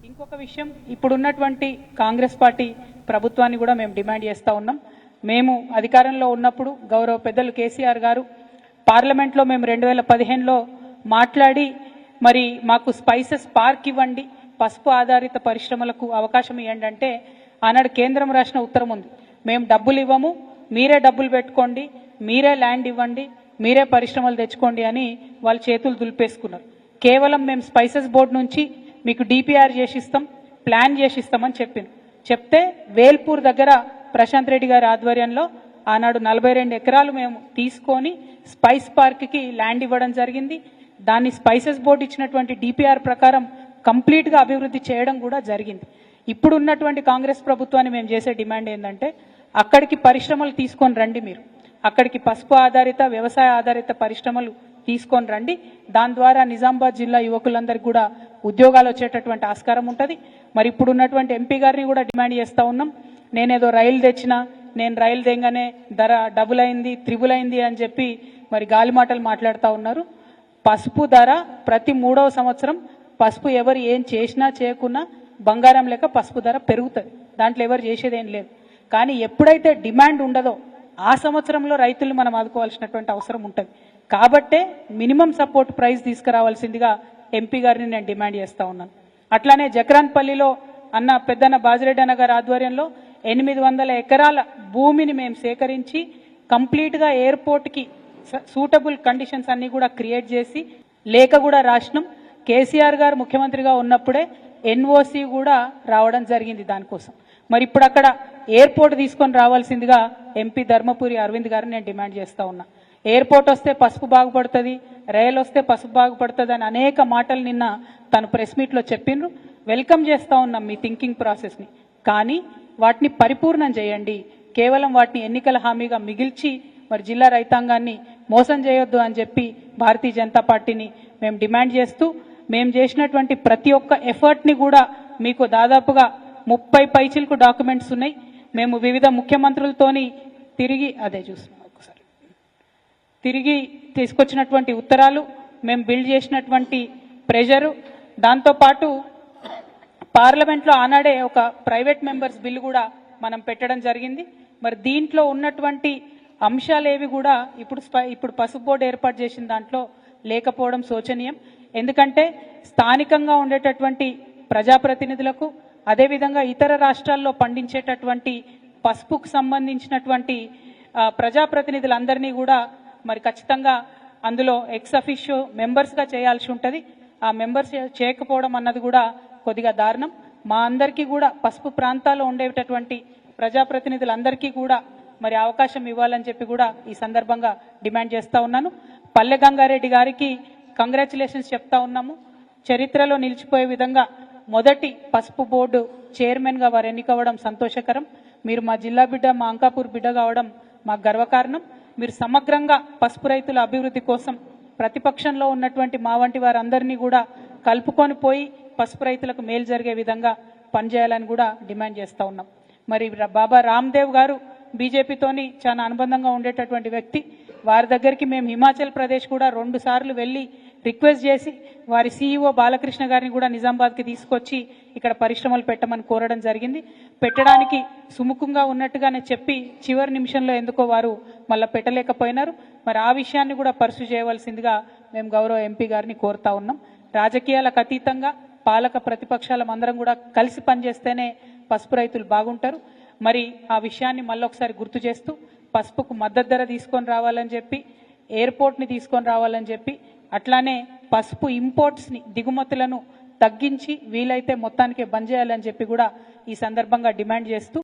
ఇంకొక విషయం, ఇప్పుడున్నటువంటి కాంగ్రెస్ పార్టీ ప్రభుత్వాన్ని కూడా మేము డిమాండ్ చేస్తూ ఉన్నాం. మేము అధికారంలో ఉన్నప్పుడు గౌరవ పెద్దలు కేసీఆర్ గారు పార్లమెంట్లో మేము 2015లో మాట్లాడి మరి మాకు స్పైసెస్ పార్క్ ఇవ్వండి, పసుపు ఆధారిత పరిశ్రమలకు అవకాశం ఇవ్వండి అంటే ఆనాడు కేంద్రం రాసిన ఉత్తరం ఉంది, మేము డబ్బులు ఇవ్వము, మీరే డబ్బులు పెట్టుకోండి, మీరే ల్యాండ్ ఇవ్వండి, మీరే పరిశ్రమలు తెచ్చుకోండి అని వాళ్ళు చేతులు దులిపేసుకున్నారు. కేవలం మేము స్పైసెస్ బోర్డు నుంచి మీకు డిపిఆర్ చేసిస్తాం, ప్లాన్ చేసిస్తామని చెప్తే వేల్పూర్ దగ్గర ప్రశాంత్ రెడ్డి గారి ఆధ్వర్యంలో ఆనాడు 42 ఎకరాలు మేము తీసుకొని స్పైస్ పార్క్కి ల్యాండ్ ఇవ్వడం జరిగింది. దాన్ని స్పైసెస్ బోర్డు ఇచ్చినటువంటి డిపిఆర్ ప్రకారం కంప్లీట్గా అభివృద్ధి చేయడం కూడా జరిగింది. ఇప్పుడు ఉన్నటువంటి కాంగ్రెస్ ప్రభుత్వాన్ని మేము చేసే డిమాండ్ ఏంటంటే అక్కడికి పరిశ్రమలు తీసుకొని రండి, మీరు అక్కడికి పసుపు ఆధారిత వ్యవసాయ ఆధారిత పరిశ్రమలు తీసుకొని రండి. దాని ద్వారా నిజామాబాద్ జిల్లా యువకులందరికీ కూడా ఉద్యోగాలు వచ్చేటటువంటి ఆస్కారం ఉంటుంది. మరి ఇప్పుడు ఉన్నటువంటి ఎంపీ గారిని కూడా డిమాండ్ చేస్తూ ఉన్నాం. నేనేదో రైలు తెచ్చినా, నేను రైలు తెంగానే ధర డబుల్ అయింది, త్రిబుల్ అయింది అని చెప్పి మరి గాలి మాటలు మాట్లాడుతూ ఉన్నారు. పసుపు ధర ప్రతి 3వ సంవత్సరం పసుపు ఎవరు ఏం చేసినా చేయకున్నా బంగారం లెక్క పసుపు ధర పెరుగుతుంది, దాంట్లో ఎవరు చేసేదేం లేదు. కానీ ఎప్పుడైతే డిమాండ్ ఉండదో ఆ సంవత్సరంలో రైతులు మనం ఆదుకోవాల్సినటువంటి అవసరం ఉంటుంది. కాబట్టే మినిమం సపోర్ట్ ప్రైస్ తీసుకురావాల్సిందిగా ఎంపీ గారిని నేను డిమాండ్ చేస్తూ ఉన్నాను. అట్లానే జక్రాన్పల్లిలో అన్న పెద్దన్న బాజిరెడ్డి అన్న గారి ఆధ్వర్యంలో 800 ఎకరాల భూమిని మేము సేకరించి కంప్లీట్గా ఎయిర్పోర్ట్కి సూటబుల్ కండిషన్స్ అన్నీ కూడా క్రియేట్ చేసి లేఖ కూడా రాసినాం. కేసీఆర్ గారు ముఖ్యమంత్రిగా ఉన్నప్పుడే ఎన్ఓసి కూడా రావడం జరిగింది దానికోసం. మరి ఇప్పుడు అక్కడ ఎయిర్పోర్ట్ తీసుకొని రావాల్సిందిగా ఎంపీ ధర్మపురి అరవింద్ గారిని నేను డిమాండ్ చేస్తూ ఉన్నా. ఎయిర్పోర్ట్ వస్తే పసుపు బాగుపడుతుంది, రైలు వస్తే పసుపు బాగుపడుతుంది అని అనేక మాటలు నిన్న తను ప్రెస్ మీట్లో చెప్పిండ్రు. వెల్కమ్ చేస్తూ ఉన్నాం మీ థింకింగ్ ప్రాసెస్ని, కానీ వాటిని పరిపూర్ణం చేయండి. కేవలం వాటిని ఎన్నికల హామీగా మిగిల్చి మరి జిల్లా రైతాంగాన్ని మోసం చేయొద్దు అని చెప్పి భారతీయ జనతా పార్టీని మేము డిమాండ్ చేస్తూ, మేము చేసినటువంటి ప్రతి ఒక్క ఎఫర్ట్ని కూడా మీకు దాదాపుగా 30 పైచిలకు డాక్యుమెంట్స్ ఉన్నాయి. మేము వివిధ ముఖ్యమంత్రులతోని తిరిగి తీసుకొచ్చినటువంటి ఉత్తరాలు, మేము బిల్డ్ చేసినటువంటి ప్రెషరు, దాంతోపాటు పార్లమెంట్లో ఆనాడే ఒక ప్రైవేట్ మెంబర్స్ బిల్లు కూడా మనం పెట్టడం జరిగింది. మరి దీంట్లో ఉన్నటువంటి అంశాలేవి కూడా ఇప్పుడు పసుపు బోర్డు ఏర్పాటు చేసిన దాంట్లో లేకపోవడం శోచనీయం. ఎందుకంటే స్థానికంగా ఉండేటటువంటి ప్రజాప్రతినిధులకు, అదేవిధంగా ఇతర రాష్ట్రాల్లో పండించేటటువంటి పసుపుకు సంబంధించినటువంటి ప్రజాప్రతినిధులందరినీ కూడా మరి ఖచ్చితంగా అందులో ఎక్స్ అఫిషియో మెంబర్స్గా చేయాల్సి ఉంటుంది. ఆ మెంబర్స్ చేయకపోవడం అన్నది కూడా కొద్దిగా దారుణం. మా అందరికీ కూడా పసుపు ప్రాంతాల్లో ఉండేటటువంటి ప్రజాప్రతినిధులందరికీ కూడా మరి అవకాశం ఇవ్వాలని చెప్పి కూడా ఈ సందర్భంగా డిమాండ్ చేస్తూ ఉన్నాను. పల్లె గంగారెడ్డి గారికి కంగ్రాచులేషన్స్ చెప్తా ఉన్నాము. చరిత్రలో నిలిచిపోయే విధంగా మొదటి పసుపు బోర్డు చైర్మన్గా వారు ఎన్నికవ్వడం సంతోషకరం. మీరు మా జిల్లా బిడ్డ, మా అంకాపూర్ బిడ్డ కావడం మాకు గర్వకారణం. మీరు సమగ్రంగా పసుపు రైతుల అభివృద్ధి కోసం ప్రతిపక్షంలో ఉన్నటువంటి మా వంటి వారందరినీ కూడా కలుపుకొని పోయి పసుపు రైతులకు మేలు జరిగే విధంగా పనిచేయాలని కూడా డిమాండ్ చేస్తూ ఉన్నాం. మరి బాబా రామ్దేవ్ గారు బీజేపీతోని చాలా అనుబంధంగా ఉండేటటువంటి వ్యక్తి. వారి దగ్గరికి మేము హిమాచల్ ప్రదేశ్ కూడా 2 సార్లు వెళ్ళి రిక్వెస్ట్ చేసి వారి సీఈఓ బాలకృష్ణ గారిని కూడా నిజామాబాద్కి తీసుకొచ్చి ఇక్కడ పరిశ్రమలు పెట్టమని కోరడం జరిగింది. పెట్టడానికి సుముఖంగా ఉన్నట్టుగానే చెప్పి చివరి నిమిషంలో ఎందుకో వారు మళ్ళీ పెట్టలేకపోయినారు. మరి ఆ విషయాన్ని కూడా పర్సూ చేయవలసిందిగా మేము గౌరవ ఎంపీ గారిని కోరుతా ఉన్నాం. రాజకీయాలకు అతీతంగా పాలక ప్రతిపక్షాలం అందరం కూడా కలిసి పనిచేస్తేనే పసుపు రైతులు బాగుంటారు. మరి ఆ విషయాన్ని మళ్ళొకసారి గుర్తు చేస్తూ పసుపుకు మద్దతు ధర తీసుకొని రావాలని చెప్పి, ఎయిర్పోర్ట్ని తీసుకొని రావాలని చెప్పి, అట్లానే పసుపు ఇంపోర్ట్స్ని, దిగుమతులను తగ్గించి వీలైతే మొత్తానికే బంద్ చేయాలని చెప్పి కూడా ఈ సందర్భంగా డిమాండ్ చేస్తూ